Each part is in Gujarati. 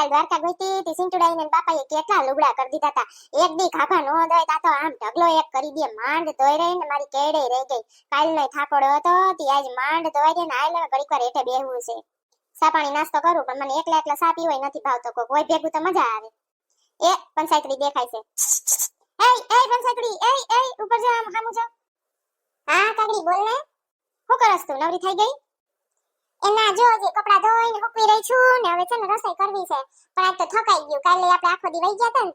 કાલ દ્વારકા ગઈ હતી સિંટુડાઈ ને બાપાએ કેટલા લુગડા કરી દીધા હતા. એક દી ખાભા નો દોય તા તો આમ ઢગલો એક કરી દે. માંડ ધોઈ રહી ને મારી કેડે રહી ગઈ. કાલનો થાકોડો હતો તી આજ માંડ ધોઈ દે ને આલે ઘડીક વાર હેઠે બેહવું છે. સા પાણી નાસ્તો કરું પણ મને એકલા એકલા સા પીવાય નથી ભાવતો. કોઈ ભેગું તો મજા આવે. એ પંચાયતરી દેખાય છે. એ પંચાયતરી એ ઉપર જા હામુ જા. હા કાગડી બોલ ને. શું કરસ તું? નવરી થઈ ગઈ? એના જો જે કપડા ધોઈને હુકવી રહી છું ને હવે છે ને રસોઈ કરવી છે. પણ આજ તો થકાઈ ગયું. કાલે આપણે આખો દી વઈ ગયા હતા ને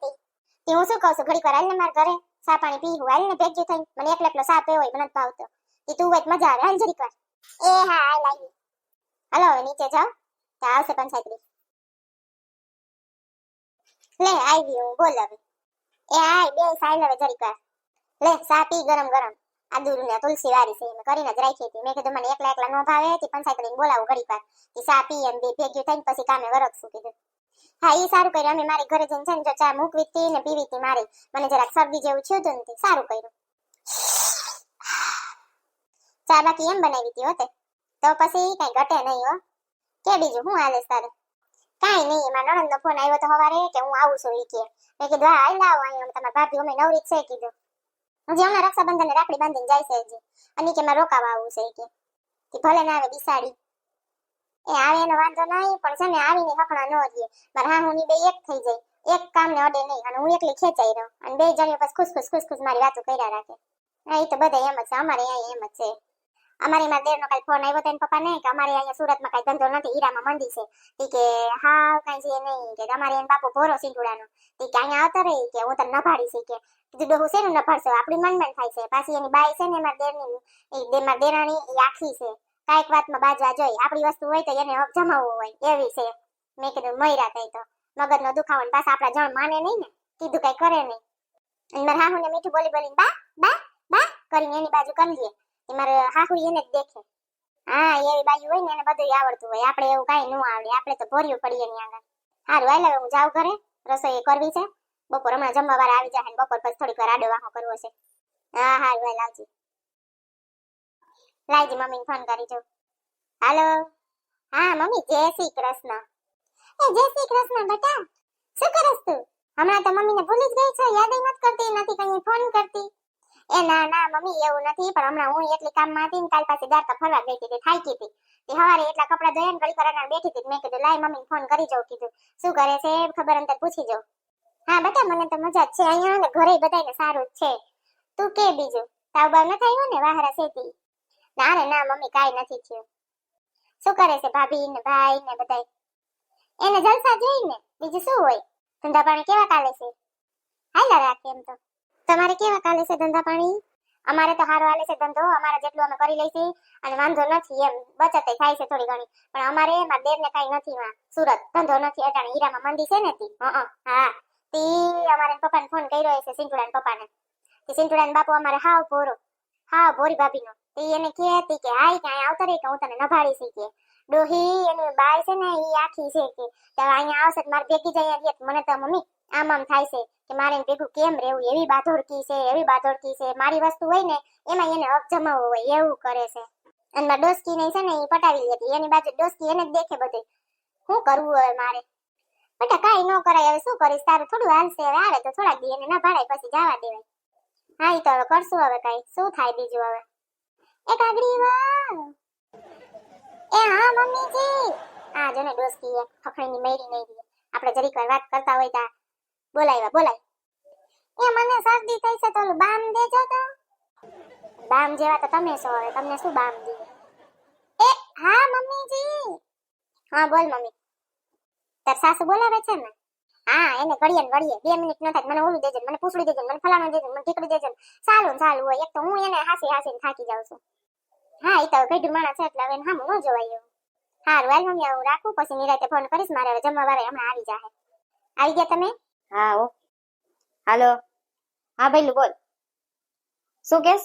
તે હું શું કહું છું ઘડીક વાર હાલ ને માર ઘરે સા પાણી પીવું. હાલ ને ભેગી થઈને મને એકલો એકલો સા પીવો હોય મને નથી ભાવતો. તે તું હોય મજા આવે. હાલ જરીક વાર. એ હા હાલ આવી. હાલો હવે નીચે જાઓ તો આવશે પંચાયતરી. લે આવી હું બોલ હવે. એ આય બે સાઈલ હવે જરીક વાર. લે સા પી ગરમ ગરમ. આદુ ને તુલસી વાળી છે મેં કરીને જ રાખી હતી. મેં કીધું મને એકલા એકલા નો ભાવે તે પંચાયતરીને બોલાવું ઘડીક વાર. તે સા પી એમ બે ભેગી થઈને પછી કામે વરખશું કીધું. હા ઈ સારું કર્યું. અમે મારી ઘરે જઈને છે ને જો ચા મૂકવી હતી ને પીવી હતી મારી. મને જરાક શરદી જેવું થયું હતું ને સારું કર્યું. ચા બાકી એમ બનાવી હતી હોતે તો પછી કઈ ઘટે નહીં હો. કે બીજું હું હાલે તારે? કાઈ નહીં. એમાં નણંદનો ફોન આવ્યો તો સવારે કે હું આવું છું ઈ કે. મેં કીધું હા હાલ આવો અહીંયા તમારા ભાભી અમે નવરી છે કીધું. હજી હમણાં રક્ષાબંધન રાખડી બાંધીને જાય છે હજી. અને કે મારે રોકાવા આવવું છે કે ભલે ના આવે બિસાડી. એ આવે એનો વાંધો નહીં પણ છે ને આવીને હકણા ન રહીએ. મારા હાહુની બે એક થઈ જાય. એક કામ ને અડે નહીં અને હું એકલી ખેંચાઈ રહું અને બે જણીઓ પછી ખુશ મારી વાતો કર્યા રાખે. એ તો બધા એમ જ છે. અમારે અહીંયા એમ જ છે. અમારે મારા દેરનો કાલ ફોન આવ્યો તો પપ્પા ને કે અમારે અહીંયા સુરતમાં કઈ ધંધો નથી હીરામાં મંદી છે. તી કે હા કઈ છે નહીં કે અમારે એને બાપુ ભોરો સિંટુડાનો. તી કે અહીંયા આવતા રહી કે હું તને નભાડી છે કે. કીધું ડોહું છે ને નભાડશે આપણી મનમેન થાય છે. પાછી એની બાઈ છે ને મારા દેરની મારા દેરાણી એ આખી છે. કાંઈક વાતમાં બાજવા જોઈએ. આપણી વસ્તુ હોય તો એને જમાવવું હોય એવી છે. મેં કીધું મયરા થઈ તો મગજનો દુખાવો ને પાછા આપણા જણ માને નહીં ને કીધું કઈ કરે નહીં. અને મારા હાહુને મીઠું બોલી બોલીને બા બા બા કરીને એની બાજુ કરી લે. મારે હાહુ એને જ દેખે. હા એવી બાજુ હોય ને એને બધું આવડતું હોય. આપણે એવું કઈ ન આવડે. આપણે તો ભર્યું પડીએ ની આગળ. હારું હાલ હવે હું જાઉં ઘરે. રસોઈ કરવી છે. બપોર હમણાં જમવા વાળા આવી જાય ને બપોર પછી થોડીક વાર આડો વાહો કરવો છે. હા હારું હાલ આવજી. લાવજી મમ્મીને ફોન કરી જો. હાલો. હા મમ્મી જય શ્રી કૃષ્ણ. એ જય શ્રી કૃષ્ણ બેટા. શું કરસ તું? હમણાં તો મમ્મીને ભૂલી જ ગઈ છે. યાદ નથી કરતી નથી કઈ ફોન કરતી. એ ના ના મમ્મી એવું નથી પણ હમણાં હું એટલી કામમાં હતી ને કાલ પાસે દ્વારકા ફરવા ગઈ હતી થાકી હતી. તે હવારે એટલા કપડા ધોયા ને ઘડી કરાના બેઠી હતી. મેં કીધું લાય મમ્મીને ફોન કરી જાઉં કીધું શું કરે છે ખબર અંતર પૂછી જાઉં. હા બેટા મને તો મજા જ છે અહીંયા ને ઘરે બધાને સારું જ છે. તું કે બીજું તાવ બાવ ન થયો ને વાહરા સેતી? ના રે ના મમ્મી કાઈ નથી થયું. શું કરે છે ભાભી ને ભાઈ ને બધાય? એને જલસા જોઈ ને બીજું શું હોય. ધંધા પાણી કેવા ચાલે છે? હાલા રાખે એમ તો. તમારે કેવા ચાલે છે ધંધા પાણી? અમારે તો સારો હાલે છે ધંધો. અમારે જેટલું અમે કરી લઈશું અને વાંધો નથી એમ બચત થાય છે થોડી ઘણી. પણ અમારે મારા દેર ને કઈ નથી માં સુરત ધંધો નથી અટાણે હીરામાં મંદી છે ને તી. હા તી અમારે પપ્પાને ફોન કર્યો છે સિંટુડાના પપ્પાને. તે સિંટુડાના બાપુ અમારે હાવ ભોરી ભાભીનો. તે એને કહેતી કે હાય ક્યાંય આવતા રહી કે હું તને નભાડી શી કે. ડોહી એની બાઈ છે ને ઈ આખી છે કે ત્યારે અહીંયા આવશે મારે ભેગી જઈ આવીએ. મને તો મમ્મી આમ થાય છે કે મારે ભેગું કેમ રહેવું. એવી બાધોડકી છે. મારી વસ્તુ હોય ને એમાં એને હક જમાવવો હોય એવું કરે છે. અને મારા ડોસકી ને છે ને એ પટાવી લેતી. એની બાજુ ડોસકી એને જ દેખે બધે. શું કરવું હવે મારે? બેટા કાઈ ન કરાય. હવે શું કરીશ? તારું થોડું હાલશે. હવે આવે તો થોડાક દી એને ના ભાડાય પછી જવા દેવાય. હા ઈ તો હવે કરશું. હવે કઈ શું થાય બીજું હવે? એ કાગડી વાહ. એ હા મમ્મીજી. આ જો ને ડોસકી ખખણીની મેરી નહીં દી. આપણે જરીક વાર વાત કરતા હોય તા બોલાય. એ મને શરદી થઈ છે તો બામ દેજો તો. બામ જેવા તો તમે છો. હવે તમને શું બામ દઈએ? એ હા મમ્મીજી. હા બોલ મમ્મી. તાર સાસુ બોલાવે છે ને? હા એને ઘડીએ ને ઘડીએ 2 મિનિટ ન થાય મને ઓલું દેજે મને પૂછડી દેજે મને ફલાણું દેજે મને ટીકડી દેજે. ચાલુ હોય. એક તો હું એને હાસીને થાકી જાઉં છું. હા ઈ તો ગઢું માણસ છે એટલે હવે હામ ન જોવાય એવું. હારું હાલ મમ્મી હું રાખું પછી નિરાતે ફોન કરીશ. મારે હવે જમવા વાળા હમણાં આવી જાય. આવી ગયા તમે? હા હો. હાલો. હા ભાઈલું બોલ. શું કેસ?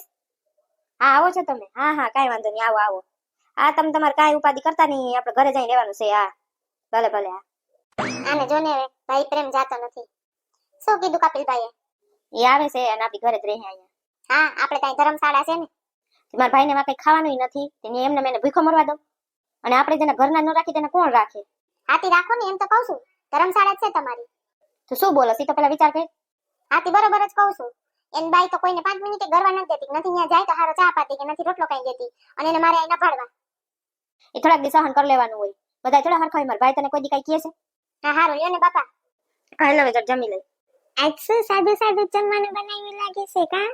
હા આવો છો તમે? હા કાઈ વાંધો નહીં આવો. હા તમે તમારે કાઈ ઉપાધિ કરતા નહીં. આપણે ઘરે જઈને રહેવાનું છે. હા ભલે હા. આને જોને ભાઈ પ્રેમ જાતો નથી. શું કીધું કપિલભાઈએ? એ આવે છે અને આપણી ઘરે જ રહે અહીંયા. હા આપણે ત્યાં ધર્મશાળા છે ને. મારા ભાઈને માં કઈ ખાવાનું નથી. તેને એમને મેને ભૂખો મરવા દો. અને આપણે જેને ઘરના ન રાખી તેને કોણ રાખે? હાથી રાખો ને એમ તો કહું છું. ધર્મશાળા જ છે તમારી. તો શું બોલો સી તો પેલા વિચાર કર. આથી બરોબર જ કહું છું. એન બાઈ તો કોઈને 5 મિનિટે ગરવા નથી દેતી, નથી ત્યાં જાય તો હારો ચા પાતી કે નથી રોટલો કઈ દેતી, અને એને મારે અહીં નભાડવા. એ થોડાક દી સહન કરી લેવાનું હોય. બધા થોડા હરખા હોય. મારા ભાઈ તને કોઈ દી કઈ કહે છે? હા હારું લ્યો ને બાપા. હાલો હવે જમી લઈ. આજ શું સાદું સાદું જમવાનું બનાવ્યું લાગે છે કા?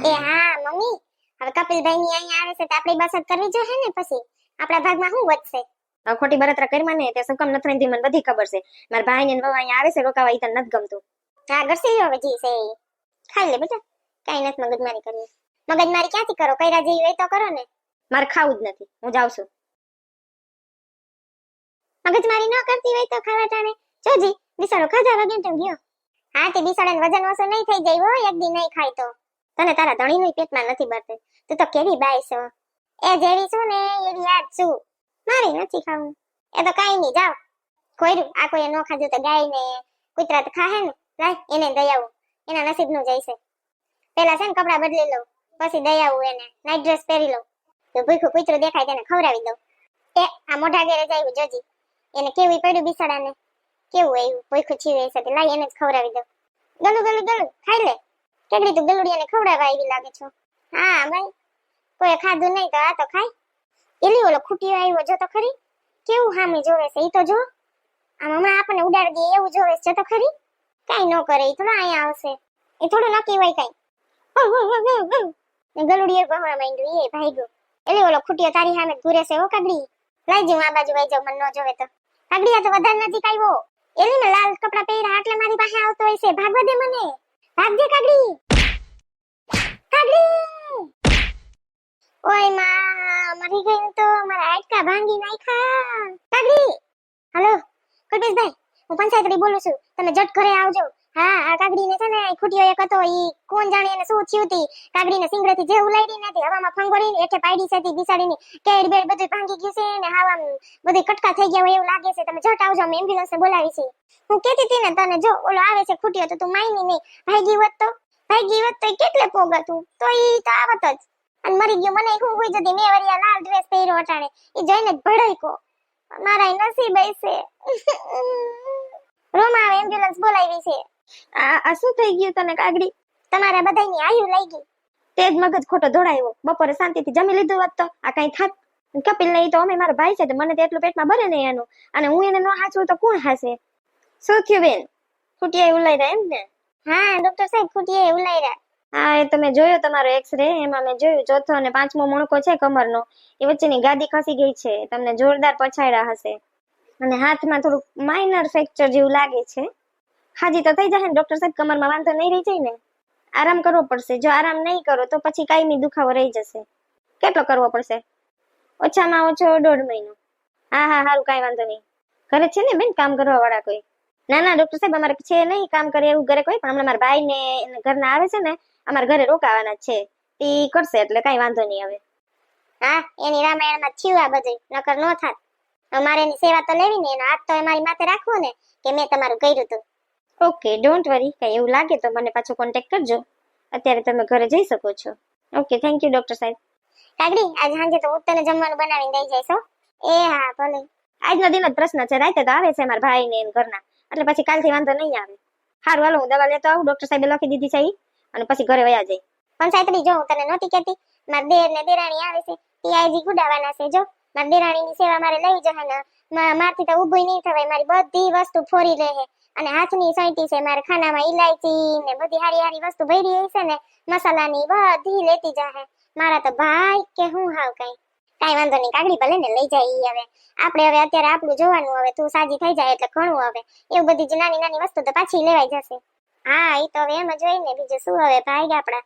એ હા મમ્મી, હવે કપિલભાઈ ની અહીંયા આવે છે તો આપણી બસત કરવી જોઈએ ને, પછી આપણા ભાગમાં શું વધશે? હવે ખોટી બળતરા કરી મને તે શું કામ નથી થતી મને બધી ખબર છે. મારા ભાઈ ને વહુ અહીંયા આવે છે રોકાવા, ઈ તને નથી ગમતું. હા ગરસી હવે જી છે ઈ. ખાઈ લે બેટા, કઈ નથી મગજમારી કરવી. મગજમારી ક્યાંથી કરો? કઈરા જેવી હોય તો કરો ને. મારે ખાવું જ નથી, હું જાઉં છું. મગજમારી ન કરતી હોય તો ખાવા ટાણે જોજી બિસાડો ખાધા વગર તો ગયો. હા તે બિસાડાને વજન ઓછું નહીં થઈ જાય હોય એક દી નહીં ખાય તો. તને તારા ધણીનું પેટમાં નથી ભરતું. તું તો કેવી બાઈ છો. એ જેવી છું ને એવી યાદ છું. મારે નથી ખાવું. એ તો કાઈ નહીં, જાઓ. કોઈરું આ કોઈ ન ખાધું તો ગાય ને કૂતરા તો ખાહે ને. લાય એને દઈ આવું, એના નસીબનું જાય છે. પેલા છે ને કપડાં બદલી લઉં, પછી દઈ આવું એને, નાઈટ ડ્રેસ પહેરી લઉં. તો ભૂખું કૂતરું દેખાય તેને ખવડાવી દઉં. એ આ મોઢા ઘેરે જાય જોજી, એને કેવું પડ્યું બિસાડાને, કેવું આવ્યું ભૂખું છીવે છે, લાય એને જ ખવડાવી દઉં. ગલું ગલું ગલું ખાઈ લે. કેગડી તું ગલુડિયાને ખવડાવવા આવી લાગે છો. હા ભાઈ, કોઈ ખાધું નહીં તો આ તો ખાય. એલી ઓલો ખૂટીયો આવ્યો જો તો ખરી, કેવું સામે જોવે છે ઈ તો જો. આમ હમણાં આપણને ઉડાડી દે એવું જોવે છે જો તો ખરી. કઈ ન કરે ઈ થોડા અહીંયા આવશે, એ થોડું નક્કી હોય કઈ. ગલુડિયો ભણવા માંડ્યું એ ભાગ્યો. એલી ઓલો ખૂટીયો તારી સામે ઘૂરે છે ઓ કાગડી. લઈ જાઉં આ બાજુ વઈ જાઉં, મને ન જોવે તો. કાગડી આ તો વધારે નજીક આવ્યો. એલી ને લાલ કપડા પહેર્યા એટલે મારી પાસે આવતો હોય છે. ભાગવા દે મને, ભાગજે કાગડી. કાગડી ઓય માં મરી ગઈ તો મારા હાડકા ભાંગી નાખ્યા. કાગડી હાલો કલ્પેશભાઈ, હું પંચાયતડી બોલું છું, તમે જટ ઘરે આવજો. હા આ કાગડીને છે ને ખૂટ્યો એક હતો, ઈ કોણ જાણે એને શું થયું હતી. કાગડીને સિંગરેથી જે ઉલાડી નથી હવામાં ફંગોળીને એઠે પાડી છે બિસાડીની કેડ બેડ બધું ભાંગી ગયું છે ને હાવા બધું કટકા થઈ ગયા હોય એવું લાગે છે. તમે જટ આવજો, અમે એમ્બ્યુલન્સને બોલાવી છે. હું કહેતી હતી ને તને, જો ઓલો આવે છે ખૂટ્યો તો તું માયની નહીં. ભાગી હોત તો કેટલે પોગ હતું તો ઈ તો આવત જ. અને મરી ગયો મને હું હોય જતી. મેં વરિયા લાલ ડ્રેસ પહેર્યો અટાણે, ઈ જઈને જ ભડાઈકો. મારા નસીબ છે. રોમા આવે એમ્બ્યુલન્સ બોલાવી છે. આ શું થઈ ગયું તને કાગડી? તમારા બધાયની આયુ લઈ ગઈ. તેજ મગજ ખોટો દોડાયો. બપોરે શાંતિથી જમી લીધું હોત તો આ કઈ થાત. કપિલ ને ઈ તો અમે મારો ભાઈ છે તો મને તો એટલું પેટમાં ભરે ને એનું, અને હું એને ન હાચું તો કોણ હાસે? શું થયું બેન? ખૂટિયા ઉલાઈ રહ્યા એમ ને? હા ડોક્ટર સાહેબ ખૂટિયા ઉલાઈ રહ્યા. હા એ તો મેં જોયો તમારો એક્સરે, એમાં મેં જોયું ચોથો અને પાંચમો મણકો છે કમરનો, એ વચ્ચેની ગાદી ખસી ગઈ છે. તમને જોરદાર પછાડ્યા હશે, અને હાથમાં થોડુંક માઇનર ફ્રેક્ચર જેવું લાગે છે. હાજી તો થઈ જશે ને ડોક્ટર સાહેબ, કમરમાં વાંધો નહીં રહી જાય ને? આરામ કરવો પડશે. જો આરામ નહીં કરો તો પછી કાયમી દુખાવો રહી જશે. કેટલો કરવો પડશે? ઓછામાં ઓછો 1.5 મહિનો. હા હા સારું, કાંઈ વાંધો નહીં. ઘરે છે ને બેન કામ કરવા વાળા કોઈ? ના ના ડોક્ટર સાહેબ અમારે છે નહીં કામ કરે એવું ઘરે કોઈ, પણ હમણાં મારા ભાઈ ને ઘરના આવે છે ને અમારા ઘરે રોકાવાના છે, ઈ કરશે એટલે કાંઈ વાંધો નહીં આવે. હા એની રામાયણમાં થયું આ બધું, નકર નો થાત. અમારે એની સેવા તો લેવી ને, એનો હાથ તો અમારી માથે રાખવો ને કે મેં તમારું કર્યું હતું. ઓકે ડોન્ટ વરી, કઈ એવું લાગે તો મને પાછો કોન્ટેક્ટ કરજો. અત્યારે તમે ઘરે જઈ શકો છો. ઓકે થેન્ક યુ ડોક્ટર સાહેબ. કાગડી આજ સાંજે તો હું તને જમવાનું બનાવીને દઈ જઈશ હો. એ હા ભલે. આજનો દિન જ પ્રશ્ન છે, રાતે તો આવે છે મારા ભાઈ ને ઘરના, એટલે પછી કાલથી વાંધો નહીં આવે. સારું હાલો હું દવા લેતો આવું, ડોક્ટર સાહેબે લખી દીધી છે ઈ, અને પછી ઘરે વયા જાય. પંચાયતડી જો હું તને નહોતી કહેતી, મારા દેર ને દેરાણી આવે છે ટીઆઈજી ગુડાવાના છે. જો મારા દેરાણીની સેવા મારે લઈ જશે ને, મારથી તો ઊભું નહીં થવાય. મારી બધી વસ્તુ ફોરી રહે, અને હાથની સાંટી છે. મારા ખાનામાં ઇલાયચી ને બધી હારી હારી વસ્તુ ભરી છે ને, મસાલાની બધી લેતી જાહે. મારા તો ભાઈ કે હું હાવ કાંઈ વાંધો નહીં. કાગડી ભલે ને લઈ જાય ઈ. હવે આપણે હવે અત્યારે આપણું જોવાનું, હવે તું સાજી થઈ જાય એટલે ઘણું. હવે એવું બધી નાની નાની વસ્તુ તો પાછી લેવાઈ જશે. હા ઈ તો હવે એમ જ હોય ને, બીજું શું. હવે ભાઈ આપણા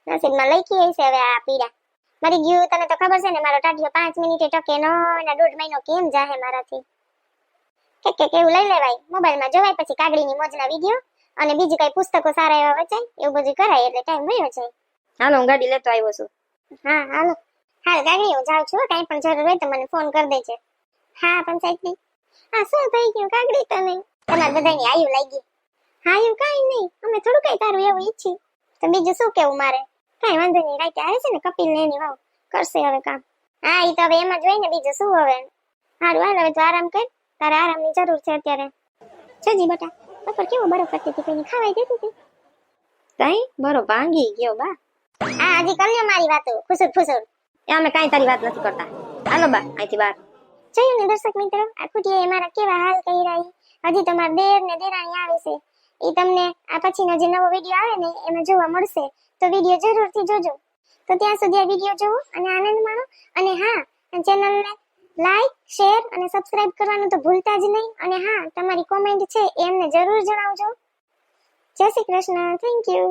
નસીબમાં લખી છે હવે આ પીડા. મરી ગયું તને તો ખબર છે ને, મારો ટાઢિયો 5 મિનિટે ટકે નો, એના 1.5 મહિનો કેમ જાહે મારાથી. કે એવું લઈ લેવાય, મોબાઈલમાં જોવાય, પછી કાગડીની મોજના વિડીયો અને બીજું કઈ પુસ્તકો સારા એવા વચાય, એવું બધું કરાય એટલે ટાઈમ વયો જાય. હાલો હું ગાડી લેતો આવ્યો છું. હા હાલો. હાલ ગાડી હું જાઉં છું, કાંઈ પણ જરૂર હોય તો મને ફોન કરી દેજે. હા પંચાયતની. હા શું થઈ ગયું કાગડી તને? તમારે બધાની આયુ લાગી. હા એવું કાંઈ નહીં, અમે થોડું કઈ તારું એવું ઈચ્છી તો બીજું શું કેવું મારે. કાંઈ વાંધો નહીં, રાતે આવે છે ને કપિલ ને એની વાવ કરશે હવે કામ. હા ઈ તો હવે એમ જ હોય ને, બીજું શું હવે. સારું હાલ હવે તો આરામ કર, તારે આરામની જરૂર છે અત્યારે. છજી બટા બપોર કેવો બરફ કરતી હતી કોઈને ખાવાય દેતી હતી તઈ બરો ભાંગી ગયો બા. આ હજી કલ્યો મારી વાતો ખુસુર ફુસુર એ અમે કાંઈ તારી વાત નથી કરતા. હાલો બા અહીંથી બહાર. જોયું ને દર્શક મિત્રો આ કુટીએ મારા કેવા હાલ કહી રહી હજી તો મારા દેર ને દેરાણી આવે છે એ તમને આ પછીનો જે નવો વિડીયો આવે ને એમાં જોવા મળશે તો વિડીયો જરૂરથી જોજો તો ત્યાં સુધી આ વિડીયો જોવો અને આનંદ માણો અને હા ચેનલને લાઈક શેર અને સબસ્ક્રાઇબ કરવાનું તો ભૂલતા જ નહીં અને હા તમારી કોમેન્ટ છે એ અમને જરૂર જણાવજો જય શ્રી કૃષ્ણ થેન્ક યુ